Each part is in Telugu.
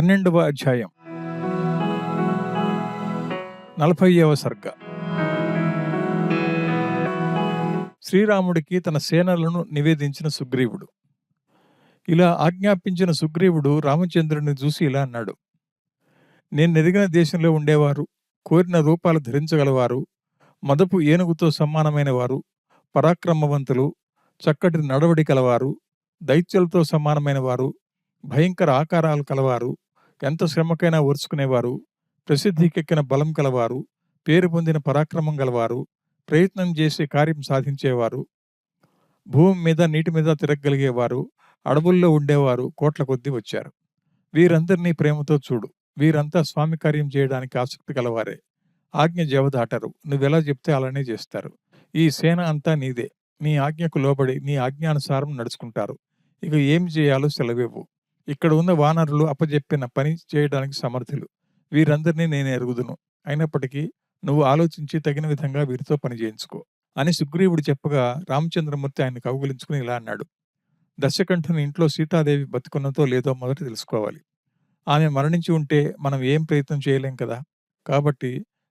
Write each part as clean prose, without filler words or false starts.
12వ అధ్యాయం 40వ సర్గ. శ్రీరాముడికి తన సేనలను నివేదించిన సుగ్రీవుడు. ఇలా ఆజ్ఞాపించిన సుగ్రీవుడు రామచంద్రుడిని చూసి ఇలా అన్నాడు: నేను ఎదిగిన దేశంలో ఉండేవారు, కోరిన రూపాలు ధరించగలవారు, మదపు ఏనుగుతో సమానమైన వారు, పరాక్రమవంతులు, చక్కటి నడవడి కలవారు, దైత్యులతో సమానమైన వారు, భయంకర ఆకారాలు కలవారు, ఎంత శ్రమకైనా ఓర్చుకునేవారు, ప్రసిద్ధికెక్కిన బలం కలవారు, పేరు పొందిన పరాక్రమం గలవారు, ప్రయత్నం చేసి కార్యం సాధించేవారు, భూమి మీద నీటి మీద తిరగగలిగేవారు, అడవుల్లో ఉండేవారు కోట్ల కొద్దీ వచ్చారు. వీరందరినీ ప్రేమతో చూడు. వీరంతా స్వామి కార్యం చేయడానికి ఆసక్తి కలవారే. ఆజ్ఞ జవదాటరు. నువ్వెలా చెప్తే అలానే చేస్తారు. ఈ సేన అంతా నీదే. నీ ఆజ్ఞకు లోబడి నీ ఆజ్ఞానుసారం నడుచుకుంటారు. ఇక ఏమి చేయాలో సెలవివ్వు. ఇక్కడ ఉన్న వానరులు అప్పజెప్పిన పని చేయడానికి సమర్థులు. వీరందరినీ నేను ఎరుగుదును. అయినప్పటికీ నువ్వు ఆలోచించి తగిన విధంగా వీరితో పని చేయించుకో అని సుగ్రీవుడు చెప్పగా రామచంద్రమూర్తి ఆయన కౌగిలించుకుని ఇలా అన్నాడు: దశకంఠుని ఇంట్లో సీతాదేవి బతుకున్నదో లేదో మొదట తెలుసుకోవాలి. ఆమె మరణించి ఉంటే మనం ఏం ప్రయత్నం చేయలేం కదా. కాబట్టి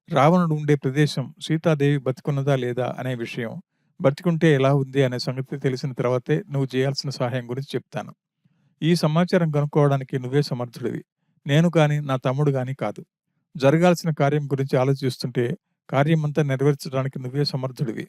రావణుడు ఉండే ప్రదేశం సీతాదేవి బతికున్నదా లేదా అనే విషయం, బతికుంటే ఎలా ఉంది అనే సంగతి తెలిసిన తర్వాతే నువ్వు చేయాల్సిన సహాయం గురించి చెప్తాను. ఈ సమాచారం కనుక్కోవడానికి నువ్వే సమర్థుడివి. నేను కానీ నా తమ్ముడు కానీ కాదు. జరగాల్సిన కార్యం గురించి ఆలోచిస్తుంటే కార్యమంతా నెరవేర్చడానికి నువ్వే సమర్థుడివి.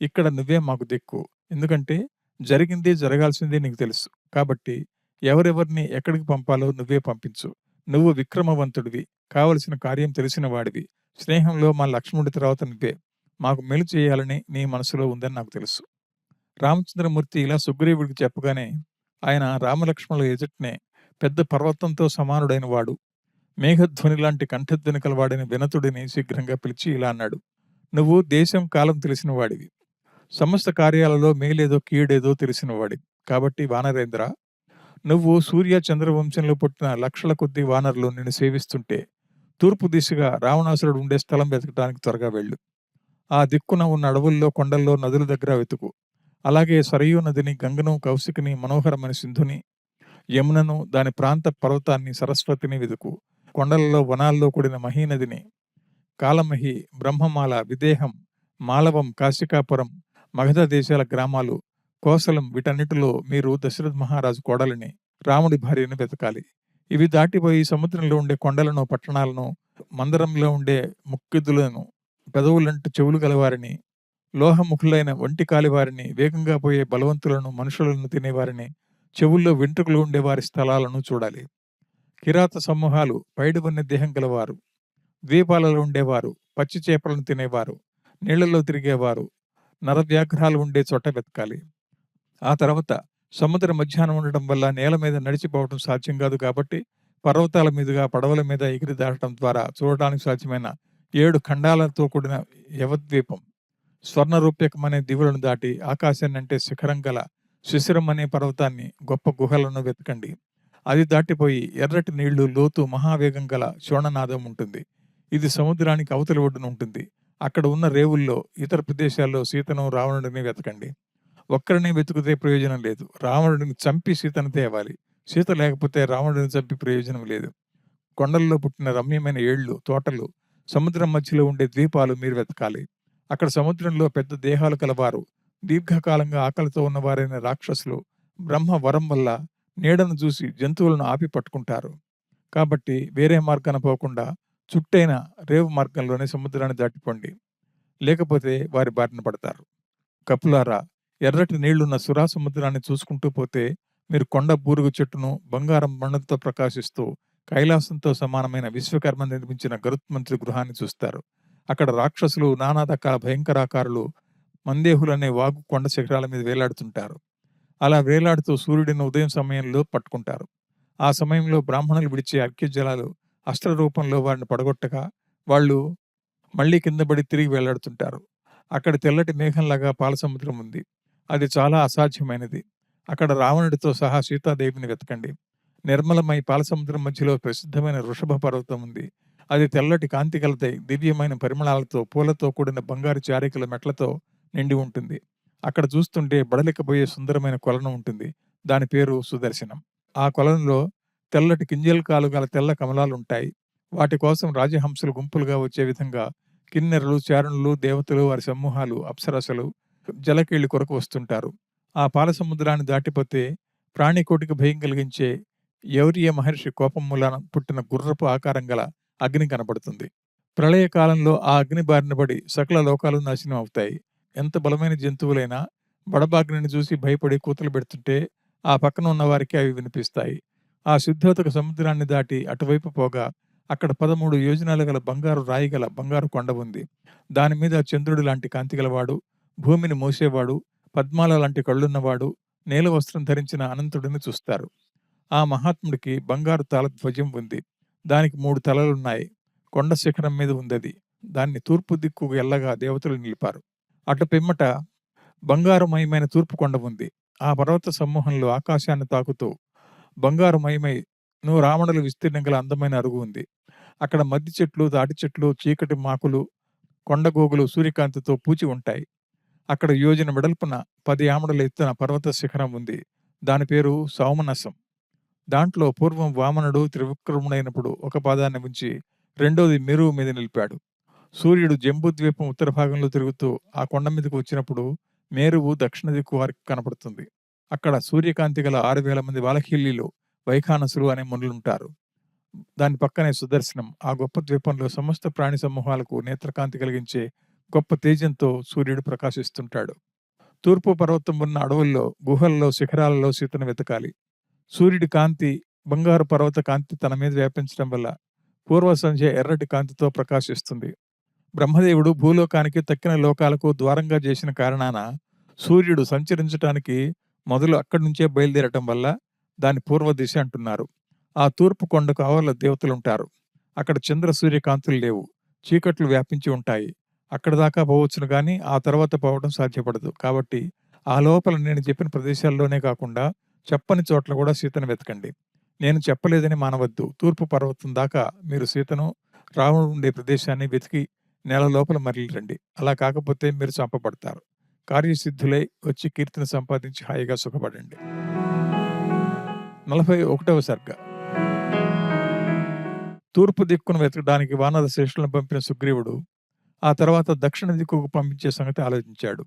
ఇక్కడ నువ్వే మాకు దిక్కు. ఎందుకంటే జరిగింది జరగాల్సింది నీకు తెలుసు. కాబట్టి ఎవరెవరిని ఎక్కడికి పంపాలో నువ్వే పంపించు. నువ్వు విక్రమవంతుడివి, కావలసిన కార్యం తెలిసిన వాడివి. స్నేహంలో మా లక్ష్మణుడి తర్వాత నువ్వే. మాకు మేలు చేయాలని నీ మనసులో ఉందని నాకు తెలుసు. రామచంద్రమూర్తి ఇలా సుగ్రీవుడికి చెప్పగానే ఆయన రామలక్ష్మణుల ఎదుటనే పెద్ద పర్వతంతో సమానుడైన వాడు, మేఘధ్వని లాంటి కంఠధ్వని కలవాడైన వినతుడిని శీఘ్రంగా పిలిచి ఇలా అన్నాడు: నువ్వు దేశం కాలం తెలిసిన వాడివి. సమస్త కార్యాలలో మేలేదో కీడేదో తెలిసిన వాడివి. కాబట్టి వానరేంద్ర, నువ్వు సూర్య చంద్రవంశంలో పుట్టిన లక్షల కొద్ది వానరులు నిన్ను సేవిస్తుంటే తూర్పు దిశగా రావణాసురుడు ఉండే స్థలం వెతకడానికి త్వరగా వెళ్ళు. ఆ దిక్కున ఉన్న అడవుల్లో, కొండల్లో, నదుల దగ్గర వెతుకు. అలాగే సరయూ నదిని, గంగను, కౌశికిని, మనోహరమైన సింధుని, యమునను, దాని ప్రాంత పర్వతాన్ని, సరస్వతిని వెతుకు. కొండలలో, వనాల్లో కూడిన మహీనదిని, కాలమహి, బ్రహ్మమాల, విదేహం, మాలవం, కాశికాపురం, మగధ దేశాల గ్రామాలు, కోసలం, వీటన్నిటిలో మీరు దశరథ మహారాజు కోడలిని, రాముడి భార్యను వెతకాలి. ఇవి దాటిపోయి సముద్రంలో ఉండే కొండలను, పట్టణాలను, మందరంలో ఉండే ముక్కిదులను, పెదవులంటూ చెవులు గలవారిని, లోహముఖులైన వంటి కాలివారిని, వేగంగా పోయే బలవంతులను, మనుషులను తినేవారిని, చెవుల్లో వెంట్రుకలు ఉండేవారి స్థలాలను చూడాలి. కిరాత సమూహాలు, పైడివన్నె దేహం గలవారు, ద్వీపాలలో ఉండేవారు, పచ్చి చేపలను తినేవారు, నీళ్లలో తిరిగేవారు, నరవ్యాఘ్రాలు ఉండే చోట వెతకాలి. ఆ తర్వాత సముద్ర మధ్యాహ్నం ఉండటం వల్ల నేల మీద నడిచిపోవడం సాధ్యం కాదు. కాబట్టి పర్వతాల మీదుగా పడవల మీద ఎగిరి దాటడం ద్వారా చూడటానికి సాధ్యమైన 7 ఖండాలతో కూడిన యవద్వీపం, స్వర్ణరూప్యకం అనే దివులను దాటి ఆకాశాన్ని అంటే శిఖరం గల శిశిరం అనే పర్వతాన్ని, గొప్ప గుహలను వెతకండి. అది దాటిపోయి ఎర్రటి నీళ్లు, లోతు, మహావేగం గల శోణనాదం ఉంటుంది. ఇది సముద్రానికి అవతలి ఒడ్డున ఉంటుంది. అక్కడ ఉన్న రేవుల్లో, ఇతర ప్రదేశాల్లో సీతను, రావణుడిని వెతకండి. ఒక్కరిని వెతుకుతే ప్రయోజనం లేదు. రావణుడిని చంపి సీతను తేవాలి. సీత లేకపోతే రావణుడిని చంపి ప్రయోజనం లేదు. కొండల్లో పుట్టిన రమ్యమైన ఏళ్లు, తోటలు, సముద్రం మధ్యలో ఉండే ద్వీపాలు మీరు వెతకాలి. అక్కడ సముద్రంలో పెద్ద దేహాలు కలవారు, దీర్ఘకాలంగా ఆకలితో ఉన్నవారైన రాక్షసులు బ్రహ్మ వరం వల్ల నీడను చూసి జంతువులను ఆపి పట్టుకుంటారు. కాబట్టి వేరే మార్గాన పోకుండా చుట్టైన రేవు మార్గంలోనే సముద్రాన్ని దాటిపోండి. లేకపోతే వారి బారిన పడతారు. కపులారా, ఎర్రటి నీళ్లున్న సురా సముద్రాన్ని చూసుకుంటూ పోతే మీరు కొండ బూరుగు చెట్టును, బంగారం బండతో ప్రకాశిస్తూ కైలాసంతో సమానమైన విశ్వకర్మ నిర్మించిన గరుత్మంత్రి గృహాన్ని చూస్తారు. అక్కడ రాక్షసులు, నానా రకాల భయంకరాకారులు, మందేహులనే వాగు కొండ శిఖరాల మీద వేలాడుతుంటారు. అలా వేలాడుతూ సూర్యుడిని ఉదయం సమయంలో పట్టుకుంటారు. ఆ సమయంలో బ్రాహ్మణులు విడిచే అర్ఘ్యజలాలు అస్త్ర రూపంలో వారిని పడగొట్టగా వాళ్ళు మళ్లీ కిందపడి తిరిగి వేలాడుతుంటారు. అక్కడ తెల్లటి మేఘంలాగా పాలసముద్రం ఉంది. అది చాలా అసాధ్యమైనది. అక్కడ రావణుడితో సహా సీతాదేవిని వెతకండి. నిర్మలమై పాలసముద్రం మధ్యలో ప్రసిద్ధమైన వృషభ పర్వతం ఉంది. అది తెల్లటి కాంతి కలదై దివ్యమైన పరిమళాలతో, పూలతో కూడిన బంగారు చారికల మెట్లతో నిండి ఉంటుంది. అక్కడ చూస్తుంటే బడలికపోయే సుందరమైన కొలను ఉంటుంది. దాని పేరు సుదర్శనం. ఆ కొలంలో తెల్లటి కింజల్ గల తెల్ల కమలాలుంటాయి. వాటి కోసం రాజహంసలు గుంపులుగా వచ్చే విధంగా కిన్నెరలు, చారణులు, దేవతలు, వారి సమూహాలు, అప్సరసలు, జలకేళ్లి కొరకు వస్తుంటారు. ఆ పాల సముద్రాన్ని దాటిపోతే ప్రాణికోటికి భయం కలిగించే యౌర్య మహర్షి కోపం మూలాన పుట్టిన గుర్రపు ఆకారం గల అగ్ని కనపడుతుంది. ప్రళయకాలంలో ఆ అగ్ని బారిన పడి సకల లోకాలు నాశనం అవుతాయి. ఎంత బలమైన జంతువులైనా బడబాగ్నిని చూసి భయపడి కూతలు పెడుతుంటే ఆ పక్కన ఉన్న వారికి అవి వినిపిస్తాయి. ఆ శుద్ధోదక సముద్రాన్ని దాటి అటువైపు పోగా అక్కడ 13 యోజనాలు గల బంగారు రాయి గల బంగారు కొండ ఉంది. దాని మీద చంద్రుడి లాంటి కాంతి గలవాడు, భూమిని మోసేవాడు, పద్మాల లాంటి కళ్ళున్నవాడు, నీల వస్త్రం ధరించిన అనంతుడిని చూస్తారు. ఆ మహాత్ముడికి బంగారు తాళ ధ్వజం ఉంది. దానికి 3 తలలున్నాయి. కొండ శిఖరం మీద ఉందది. దాన్ని తూర్పు దిక్కుకు ఎల్లగా దేవతలు నిలిపారు. అటు పిమ్మట బంగారుమయమైన తూర్పు కొండ ఉంది. ఆ పర్వత సమూహంలో ఆకాశాన్ని తాకుతూ బంగారుమయమై 100 ఆమడలు విస్తీర్ణం గల అందమైన అరుగు ఉంది. అక్కడ మద్ది చెట్లు, తాటి చెట్లు, చీకటి మాకులు, కొండగోగులు సూర్యకాంతితో పూచి ఉంటాయి. అక్కడ యోజన వెడల్పున 10 ఆమడల ఎత్తున పర్వత శిఖరం ఉంది. దాని పేరు సౌమనసం. దాంట్లో పూర్వం వామనుడు త్రివిక్రముడైనప్పుడు ఒక పాదాన్ని ఉంచి రెండోది మేరువు మీద నిలిపాడు. సూర్యుడు జంబూద్వీపం ఉత్తర భాగంలో తిరుగుతూ ఆ కొండ మీదకు వచ్చినప్పుడు మేరువు దక్షిణ దిక్కు వారికి కనపడుతుంది. అక్కడ సూర్యకాంతి గల 6,000 మంది వాలకిల్లీలు, వైఖానసులు అనే మునులుంటారు. దాని పక్కనే సుదర్శనం. ఆ గొప్ప ద్వీపంలో సమస్త ప్రాణి సమూహాలకు నేత్రకాంతి కలిగించే గొప్ప తేజంతో సూర్యుడు ప్రకాశిస్తుంటాడు. తూర్పు పర్వతం ఉన్న అడవుల్లో, గుహల్లో, శిఖరాలలో సీతను వెతకాలి. సూర్యుడి కాంతి, బంగారు పర్వత కాంతి తన మీద వ్యాపించడం వల్ల పూర్వ సంధ్య ఎర్రటి కాంతితో ప్రకాశిస్తుంది. బ్రహ్మదేవుడు భూలోకానికి తక్కిన లోకాలకు ద్వారంగా చేసిన కారణాన సూర్యుడు సంచరించటానికి మొదలు అక్కడి నుంచే బయలుదేరటం వల్ల దాని పూర్వ దిశ అంటున్నారు. ఆ తూర్పు కొండకు ఆవల దేవతలుంటారు. అక్కడ చంద్ర సూర్యకాంతులు లేవు. చీకట్లు వ్యాపించి ఉంటాయి. అక్కడ దాకా పోవచ్చును గాని ఆ తర్వాత పోవడం సాధ్యపడదు. కాబట్టి ఆ లోపల నేను చెప్పిన ప్రదేశాల్లోనే కాకుండా చెప్పని చోట్ల కూడా సీతను వెతకండి. నేను చెప్పలేదని మానవద్దు. తూర్పు పర్వతం దాకా మీరు సీతను, రావణుడు ఉండే ప్రదేశాన్ని వెతికి నెల లోపల మరలి రండి. అలా కాకపోతే మీరు చంపబడతారు. కార్యసిద్ధులై వచ్చి కీర్తిని సంపాదించి హాయిగా సుఖపడండి. 41వ సర్గ. తూర్పు దిక్కును వెతకడానికి వానర శ్రేష్ఠులను పంపిన సుగ్రీవుడు ఆ తర్వాత దక్షిణ దిక్కుకు పంపించే సంగతి ఆలోచించాడు.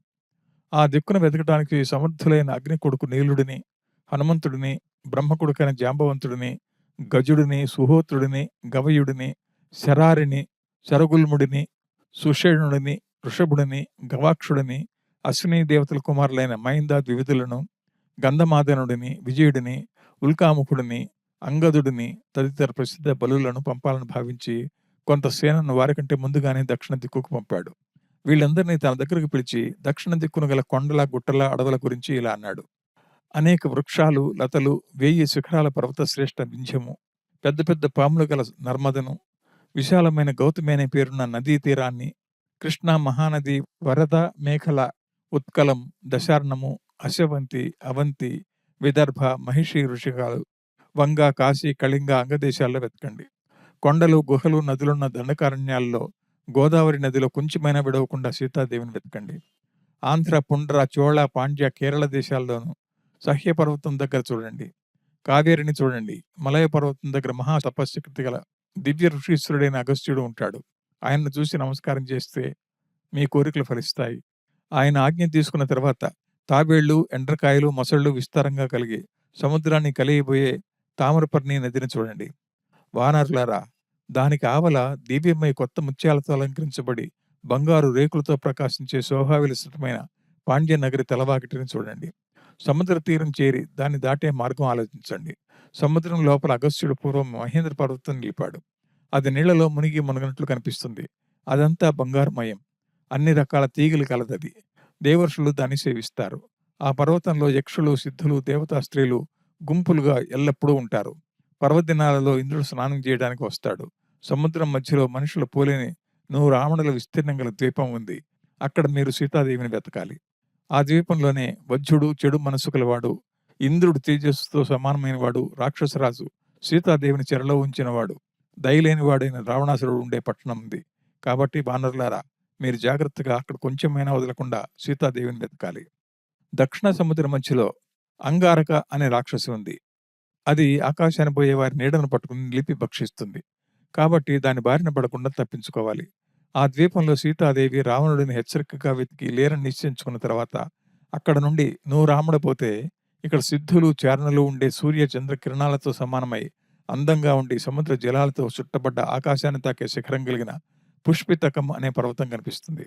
ఆ దిక్కును వెతకడానికి సమర్థులైన అగ్ని కొడుకు నీలుడిని, హనుమంతుడిని, బ్రహ్మకుడుకైన జాంబవంతుడిని, గజుడిని, సుహోత్రుడిని, గవయుడిని, శరారిని, శరగుల్ముడిని, సుషేణుడిని, వృషభుడిని, గవాక్షుడిని, అశ్విని దేవతల కుమారులైన మైంద ద్వివిధులను, గంధమాదనుడిని, విజయుడిని, ఉల్కాముఖుడిని, అంగదుడిని తదితర ప్రసిద్ధ బలులను పంపాలని భావించి కొంత సేనను వారికంటే ముందుగానే దక్షిణ దిక్కుకు పంపాడు. వీళ్ళందరినీ తన దగ్గరకు పిలిచి దక్షిణ దిక్కును గల కొండల, గుట్టల, అడవుల గురించి ఇలా అన్నాడు. అనేక వృక్షాలు, లతలు, 1000 శిఖరాల పర్వత శ్రేష్ఠ వింధ్యము, పెద్ద పెద్ద పాములు గల నర్మదను, విశాలమైన గౌతమి అనే పేరున్న నదీ తీరాన్ని, కృష్ణా మహానది, వరద, మేఖల, ఉత్కలం, దశార్ణము, అశవంతి, అవంతి, విదర్భ, మహిషి ఋషికాలు, వంగ, కాశీ, కళింగ, అంగదేశాల్లో వెతకండి. కొండలు, గుహలు, నదులున్న దండకారణ్యాల్లో గోదావరి నదిలో కొంచెమైనా విడవకుండా సీతాదేవిని వెతకండి. ఆంధ్ర, పుండ్ర, చోళ, పాండ్య, కేరళ దేశాల్లోనూ సహ్య పర్వతం దగ్గర చూడండి. కావేరిని చూడండి. మలయ పర్వతం దగ్గర మహా తపస్సుకృతి గల దివ్య ఋషీశ్వరుడైన అగస్త్యుడు ఉంటాడు. ఆయన్ను చూసి నమస్కారం చేస్తే మీ కోరికలు ఫలిస్తాయి. ఆయన ఆజ్ఞ తీసుకున్న తర్వాత తాబేళ్లు, ఎండ్రకాయలు, మొసళ్ళు విస్తారంగా కలిగి సముద్రాన్ని కలిగిపోయే తామ్రపర్ణి నదిని చూడండి. వానరులారా, దానికి ఆవల దివ్యమై కొత్త ముత్యాలతో అలంకరించబడి బంగారు రేకులతో ప్రకాశించే శోభావిలసితమైన పాండ్య నగరి తలవాకిటిని చూడండి. సముద్ర తీరం చేరి దాన్ని దాటే మార్గం ఆలోచించండి. సముద్రం లోపల అగస్త్యుడు పూర్వం మహేంద్ర పర్వతం నిలిపాడు. అది నీళ్లలో మునిగి మునగనట్లు కనిపిస్తుంది. అదంతా బంగారుమయం. అన్ని రకాల తీగలు కలదది. దేవర్షులు దాన్ని సేవిస్తారు. ఆ పర్వతంలో యక్షులు, సిద్ధులు, దేవతా స్త్రీలు గుంపులుగా ఎల్లప్పుడూ ఉంటారు. పర్వదినాలలో ఇంద్రుడు స్నానం చేయడానికి వస్తాడు. సముద్రం మధ్యలో మనుషులు పోలేని 100 ఆమడల విస్తీర్ణం గల ద్వీపం ఉంది. అక్కడ మీరు సీతాదేవిని వెతకాలి. ఆ ద్వీపంలోనే వజ్రుడు, చెడు మనసు కలవాడు, ఇంద్రుడు తేజస్సుతో సమానమైన వాడు, రాక్షసరాజు సీతాదేవిని చెరలో ఉంచినవాడు, దయలేని వాడైన రావణాసురుడు ఉండే పట్టణం ఉంది. కాబట్టి వానరులారా, మీరు జాగ్రత్తగా అక్కడ కొంచెమైనా వదలకుండా సీతాదేవిని వెతకాలి. దక్షిణ సముద్ర మధ్యలో అంగారక అనే రాక్షసి ఉంది. అది ఆకాశాన పోయే వారి నీడను పట్టుకుని నిలిపి భక్షిస్తుంది. కాబట్టి దాని బారిన పడకుండా తప్పించుకోవాలి. ఆ ద్వీపంలో సీతాదేవి రావణుడిని హెచ్చరికగా వెతికి లేరని నిశ్చయించుకున్న తర్వాత అక్కడ నుండి "నువ్వు రాముడపోతే ఇక్కడ సిద్ధులు, చారణులు ఉండే సూర్య చంద్ర కిరణాలతో సమానమై అందంగా ఉండి సముద్ర జలాలతో చుట్టబడ్డ ఆకాశాన్ని తాకే శిఖరం కలిగిన పుష్పితకం అనే పర్వతం కనిపిస్తుంది.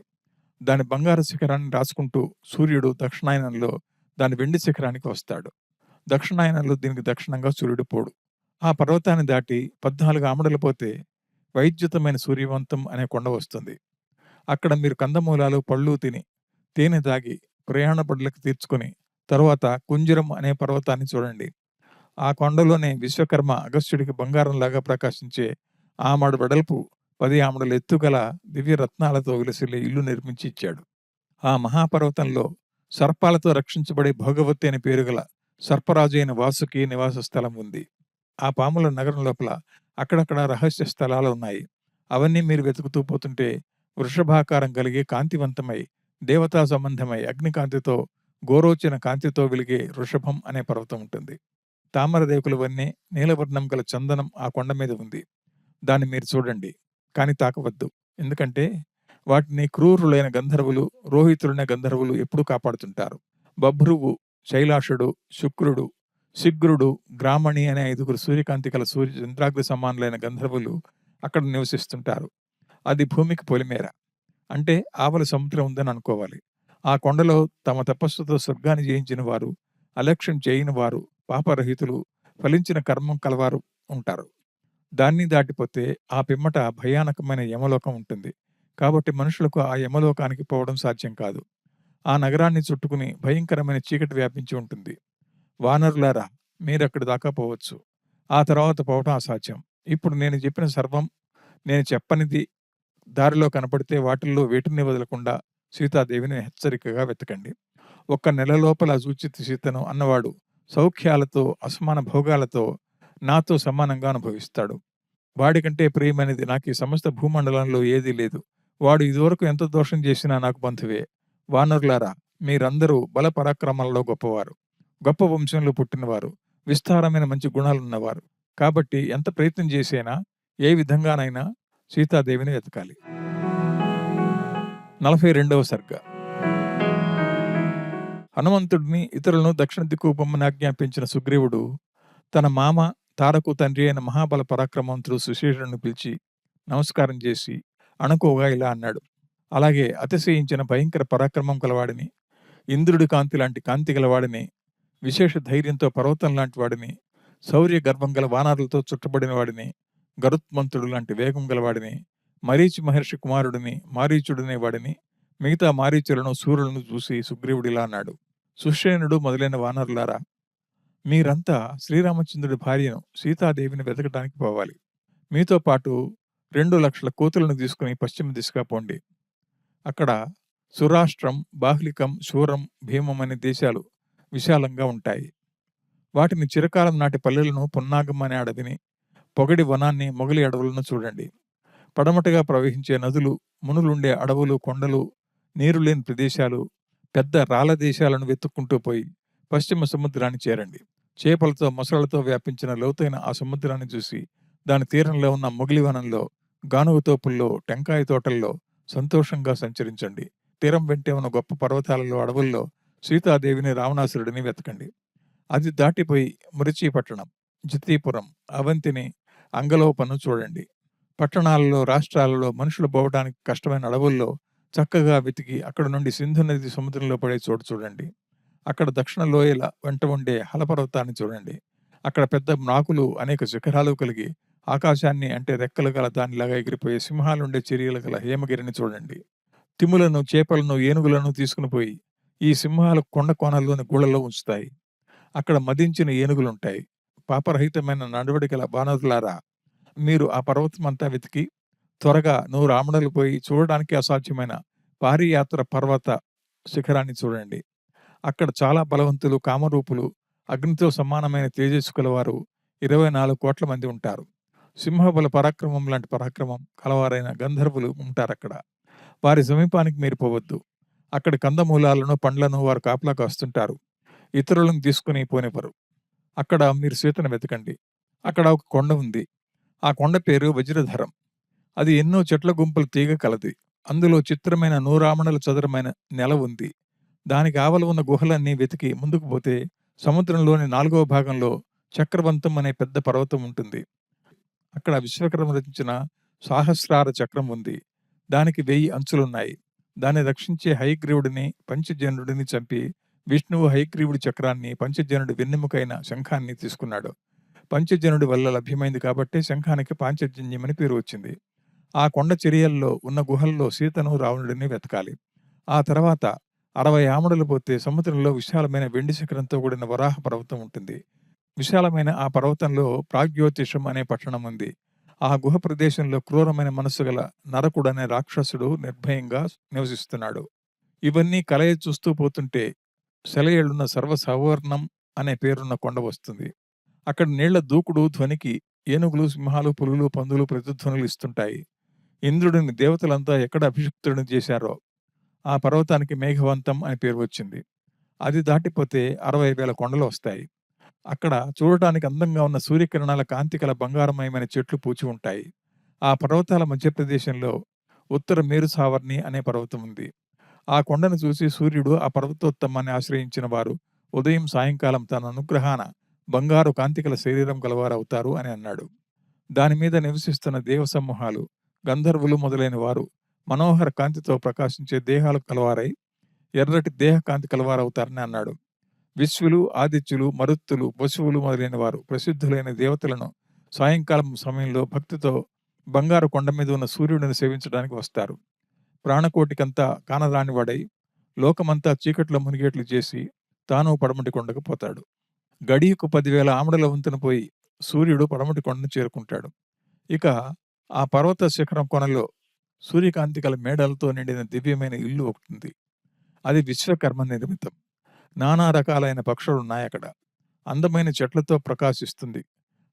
దాని బంగారు శిఖరాన్ని రాసుకుంటూ సూర్యుడు దక్షిణాయనంలో దాని వెండి శిఖరానికి వస్తాడు. దక్షిణాయనంలో దీనికి దక్షిణంగా సూర్యుడు పోడు. ఆ పర్వతాన్ని దాటి 14 ఆమడలు పోతే వైద్యుతమైన సూర్యవంతం అనే కొండ వస్తుంది. అక్కడ మీరు కందమూలాలు, పళ్ళు తిని, తేనె తాగి, ప్రయాణ పడులకు తీర్చుకొని, తరువాత కుంజరం అనే పర్వతాన్ని చూడండి. ఆ కొండలోనే విశ్వకర్మ అగస్త్యుడికి బంగారంలాగా ప్రకాశించే ఆమడు వెడల్పు 10 ఆమడల ఎత్తుగల దివ్య రత్నాలతో విలసిల్లే ఇల్లు నిర్మించి ఇచ్చాడు. ఆ మహాపర్వతంలో సర్పాలతో రక్షించబడే భోగవతి అని పేరుగల సర్పరాజు అయిన వాసుకి నివాస స్థలం ఉంది. ఆ పాముల నగరం లోపల అక్కడక్కడ రహస్య స్థలాలు ఉన్నాయి. అవన్నీ మీరు వెతుకుతూ పోతుంటే వృషభాకారం కలిగి కాంతివంతమై దేవతా సంబంధమై అగ్నికాంతితో గోరోచన కాంతితో వెలిగే వృషభం అనే పర్వతం ఉంటుంది. తామర రేకులు వన్నే నీలవర్ణం గల చందనం ఆ కొండ మీద ఉంది. దాన్ని మీరు చూడండి, కానీ తాకవద్దు. ఎందుకంటే వాటిని క్రూరులైన గంధర్వులు, రోహితులైన గంధర్వులు ఎప్పుడూ కాపాడుతుంటారు. బభ్రువు, శైలాషుడు, శుక్రుడు, శిగ్రుడు, గ్రామణి అనే 5 సూర్యకాంతి కల సూర్య చంద్రాగ్ని సమానులైన గంధర్వులు అక్కడ నివసిస్తుంటారు. అది భూమికి పొలిమేర. అంటే ఆవల సముద్రం ఉందని అనుకోవాలి. ఆ కొండలో తమ తపస్సుతో స్వర్గాన్ని జయించిన వారు, అలక్ష్యం చేయని వారు, పాపరహితులు, ఫలించిన కర్మం కలవారు ఉంటారు. దాన్ని దాటిపోతే ఆ పిమ్మట భయానకమైన యమలోకం ఉంటుంది. కాబట్టి మనుషులకు ఆ యమలోకానికి పోవడం సాధ్యం కాదు. ఆ నగరాన్ని చుట్టుకుని భయంకరమైన చీకటి వ్యాపించి ఉంటుంది. వానరులారా, మీరక్కడి దాకా పోవచ్చు. ఆ తర్వాత పోవటం అసాధ్యం. ఇప్పుడు నేను చెప్పిన సర్వం నేను చెప్పనిది దారిలో కనపడితే వాటిల్లో వేటిని వదలకుండా సీతాదేవిని హెచ్చరికగా వెతకండి. 1 నెల లోపల సూచిత సీతను అన్నవాడు సౌఖ్యాలతో, అసమాన భోగాలతో నాతో సమానంగా అనుభవిస్తాడు. వాడికంటే ప్రియమైనది నాకు ఈ సమస్త భూమండలంలో ఏదీ లేదు. వాడు ఇదివరకు ఎంత దోషం చేసినా నాకు బంధువే. వానరులారా, మీరందరూ బల పరాక్రమాలలో గొప్పవారు, గొప్ప వంశంలో పుట్టినవారు, విస్తారమైన మంచి గుణాలున్నవారు. కాబట్టి ఎంత ప్రయత్నం చేసైనా ఏ విధంగానైనా సీతాదేవిని వెతకాలి. 42వ సర్గ. హనుమంతుడిని ఇతరులను దక్షిణ దిక్కు పొమ్మని ఆజ్ఞాపించిన సుగ్రీవుడు తన మామ తారకు తండ్రి అయిన మహాబల పరాక్రమవంతుడు సుశేషుడిని పిలిచి నమస్కారం చేసి అణుకోగా ఇలా అన్నాడు: అలాగే అతిశయించిన భయంకర పరాక్రమం గలవాడిని, ఇంద్రుడి కాంతి లాంటి కాంతి గలవాడిని, విశేష ధైర్యంతో పర్వతం లాంటి వాడిని, శౌర్య గర్వం గల వానరులతో చుట్టబడిన వాడిని, గరుత్మంతుడు లాంటి వేగం గలవాడిని, మరీచి మహర్షి కుమారుడిని, మారీచుడనే వాడిని, మిగతా మారీచులను, సూర్యులను చూసి సుగ్రీవుడిలా అన్నాడు: సుషేనుడు మొదలైన వానరులారా, మీరంతా శ్రీరామచంద్రుడి భార్యను సీతాదేవిని వెతకడానికి పోవాలి. మీతో పాటు 2 లక్షల కోతులను తీసుకుని పశ్చిమ దిశగా పోండి. అక్కడ సురాష్ట్రం, బాహ్లికం, శూరం, భీమం అనే దేశాలు విశాలంగా ఉంటాయి. వాటిని చిరకాలం నాటి పల్లెలను, పున్నాగం అనే అడవిని, పొగడి వనాన్ని, మొగలి అడవులను చూడండి. పడమటగా ప్రవహించే నదులు, మునులుండే అడవులు, కొండలు, నీరు లేని ప్రదేశాలు, పెద్ద రాళ్ళ దేశాలను వెతుక్కుంటూ పోయి పశ్చిమ సముద్రాన్ని చేరండి. చేపలతో, మొసళ్లతో వ్యాపించిన లోతైన ఆ సముద్రాన్ని చూసి దాని తీరంలో ఉన్న మొగలి వనంలో, గానుగ తోపుల్లో, టెంకాయ తోటల్లో సంతోషంగా సంచరించండి. తీరం వెంటే ఉన్న గొప్ప పర్వతాలలో, అడవుల్లో సీతాదేవిని, రావణాసురుడిని వెతకండి. అది దాటిపోయి మురిచీపట్టణం, జితీపురం, అవంతిని, అంగలోపను చూడండి. పట్టణాలలో, రాష్ట్రాలలో మనుషులు పోవడానికి కష్టమైన అడవుల్లో చక్కగా వెతికి అక్కడ నుండి సింధు నది సముద్రంలో పడే చోటు చూడండి. అక్కడ దక్షిణ లోయల వెంట ఉండే హలపర్వతాన్ని చూడండి. అక్కడ పెద్ద నాకులు, అనేక శిఖరాలు కలిగి ఆకాశాన్ని అంటే రెక్కలు గల దానిలాగా ఎగిరిపోయే సింహాలుండే చర్యలు గల హేమగిరిని చూడండి. తిములను, చేపలను, ఏనుగులను తీసుకుని పోయి ఈ సింహాలు కొండ కోణల్లోని గూళ్ళలో ఉంచుతాయి. అక్కడ మదించిన ఏనుగులుంటాయి. పాపరహితమైన నడవడి గల వానరులారా, మీరు ఆ పర్వతమంతా వెతికి త్వరగా 100 ఆమడలు పోయి చూడడానికి అసాధ్యమైన పారియాత్ర పర్వత శిఖరాన్ని చూడండి. అక్కడ చాలా బలవంతులు, కామరూపులు, అగ్నితో సమానమైన తేజస్సు కలవారు 24 కోట్ల మంది ఉంటారు. సింహబల పరాక్రమం లాంటి పరాక్రమం కలవారైన గంధర్వులు ఉంటారక్కడ. వారి సమీపానికి మీరు పోవద్దు. అక్కడి కందమూలాలను, పండ్లను వారు కాపలా కాస్తుంటారు. ఇతరులను తీసుకుని పోనివ్వరు. అక్కడ మీరు సీతను వెతకండి. అక్కడ ఒక కొండ ఉంది. ఆ కొండ పేరు వజ్రధరం. అది ఎన్నో చెట్ల గుంపుల తీగ కలది. అందులో చిత్రమైన నూరామణుల చదరమైన నెల ఉంది. దానికి ఆవల ఉన్న గుహలన్నీ వెతికి ముందుకు పోతే సముద్రంలోని 4వ భాగంలో చక్రవంతం అనే పెద్ద పర్వతం ఉంటుంది. అక్కడ విశ్వకర్మ రచించిన సహస్రార చక్రం ఉంది. దానికి 1000 అంచులున్నాయి. దాన్ని రక్షించే హయగ్రీవుడిని, పంచజనుడిని చంపి విష్ణువు హయగ్రీవుడి చక్రాన్ని, పంచజనుడి వెన్నెముకైన శంఖాన్ని తీసుకున్నాడు. పంచజనుడి వల్ల లభ్యమైంది కాబట్టే శంఖానికి పాంచజన్యమని పేరు వచ్చింది. ఆ కొండ చర్యల్లో ఉన్న గుహల్లో సీతను, రావణుడిని వెతకాలి. ఆ తర్వాత 60 ఆమడలు పోతే సముద్రంలో విశాలమైన వెండి శిఖరంతో కూడిన వరాహ పర్వతం ఉంటుంది. విశాలమైన ఆ పర్వతంలో ప్రాగ్జ్యోతిషం అనే పట్టణం ఉంది. ఆ గుహ ప్రదేశంలో క్రూరమైన మనస్సు గల నరకుడనే రాక్షసుడు నిర్భయంగా నివసిస్తున్నాడు. ఇవన్నీ కలయి చూస్తూ పోతుంటే సెలయేళ్లున్న సర్వసవర్ణం అనే పేరున్న కొండ వస్తుంది. అక్కడ నీళ్ల దూకుడు ధ్వనికి ఏనుగులు, సింహాలు, పులులు, పందులు ప్రతిధ్వనులు ఇస్తుంటాయి. ఇంద్రుడిని దేవతలంతా ఎక్కడ అభిషిక్తుడిని చేశారో ఆ పర్వతానికి మేఘవంతం అని పేరు వచ్చింది. అది దాటిపోతే 60,000 కొండలు వస్తాయి. అక్కడ చూడటానికి అందంగా ఉన్న సూర్యకిరణాల కాంతి కల బంగారమయమైన చెట్లు పూచి ఉంటాయి. ఆ పర్వతాల మధ్యప్రదేశంలో ఉత్తర మేరు సావర్ణి అనే పర్వతం ఉంది. ఆ కొండను చూసి సూర్యుడు ఆ పర్వతోత్తమాన్ని ఆశ్రయించిన వారు ఉదయం సాయంకాలం తన అనుగ్రహాన బంగారు కాంతికల శరీరం గలవారవుతారు అని అన్నాడు. దాని మీద నివసిస్తున్న దేవసమూహాలు, గంధర్వులు మొదలైన వారు మనోహర కాంతితో ప్రకాశించే దేహాలు కలవారై ఎర్రటి దేహ కాంతి కలవారవుతారని అన్నాడు. విశ్వులు, ఆదిత్యులు, మరుత్తులు, పశువులు మొదలైన వారు ప్రసిద్ధులైన దేవతలను సాయంకాలం సమయంలో భక్తితో బంగారు కొండ మీద ఉన్న సూర్యుడిని సేవించడానికి వస్తారు. ప్రాణకోటికంతా కానరానివాడై లోకమంతా చీకట్లో మునిగేట్లు చేసి తాను పడమటి కొండకు పోతాడు. గడియకు 10,000 ఆమడల వంతున పోయి సూర్యుడు పడమటి కొండను చేరుకుంటాడు. ఇక ఆ పర్వత శిఖరం కొనలో సూర్యకాంతి గల మేడలతో నిండిన దివ్యమైన ఇల్లు ఒకటుంది. అది విశ్వకర్మ నిర్మితం. నానా రకాలైన పక్షులున్నాయక్కడ. అందమైన చెట్లతో ప్రకాశిస్తుంది.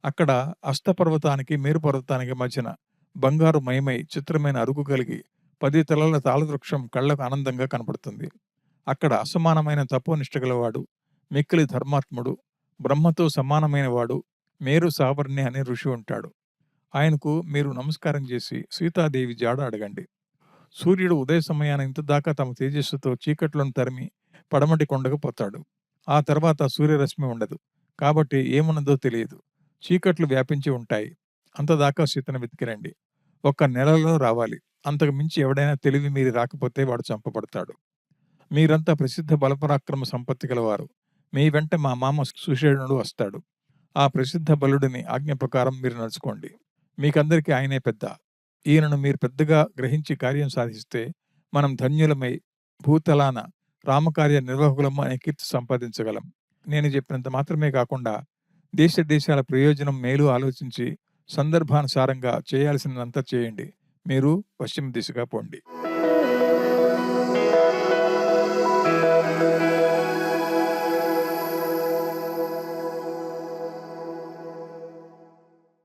అక్కడ అష్టపర్వతానికి, మేరు పర్వతానికి మధ్యన బంగారు మయమై చిత్రమైన అరుగు కలిగి 10 తలల తాళవృక్షం కళ్ళకు ఆనందంగా కనపడుతుంది. అక్కడ అసమానమైన తపోనిష్ట గలవాడు, మిక్కిలి ధర్మాత్ముడు, బ్రహ్మతో సమానమైన వాడు మేరు సావర్ణి అనే ఋషి ఉంటాడు. ఆయనకు మీరు నమస్కారం చేసి సీతాదేవి జాడ అడగండి. సూర్యుడు ఉదయ సమయాన ఇంతదాకా తమ తేజస్సుతో చీకట్లను తరిమి పడమటి కొండకు పోతాడు. ఆ తర్వాత సూర్యరశ్మి ఉండదు. కాబట్టి ఏమున్నదో తెలియదు. చీకట్లు వ్యాపించి ఉంటాయి. అంతదాకా సీతను వెతికిరండి. 1 నెలలో రావాలి. అంతకు మించి ఎవడైనా తెలివి మీరి రాకపోతే వాడు చంపబడతాడు. మీరంతా ప్రసిద్ధ బలపరాక్రమ సంపత్తి గలవారు. మీ వెంట మా మామ సుషేణుడు వస్తాడు. ఆ ప్రసిద్ధ బలుడిని ఆజ్ఞ ప్రకారం మీరు నడుచుకోండి. మీకందరికీ ఆయనే పెద్ద. ఈయనను మీరు పెద్దగా గ్రహించి కార్యం సాధిస్తే మనం ధన్యులమై భూతలాన రామకార్య నిర్వాహకులము అనే కీర్తి సంపాదించగలం. నేను చెప్పినంత మాత్రమే కాకుండా దేశ దేశాల ప్రయోజనం మేలు ఆలోచించి సందర్భానుసారంగా చేయాల్సినంతా చేయండి. మీరు పశ్చిమ దిశగా పోండి.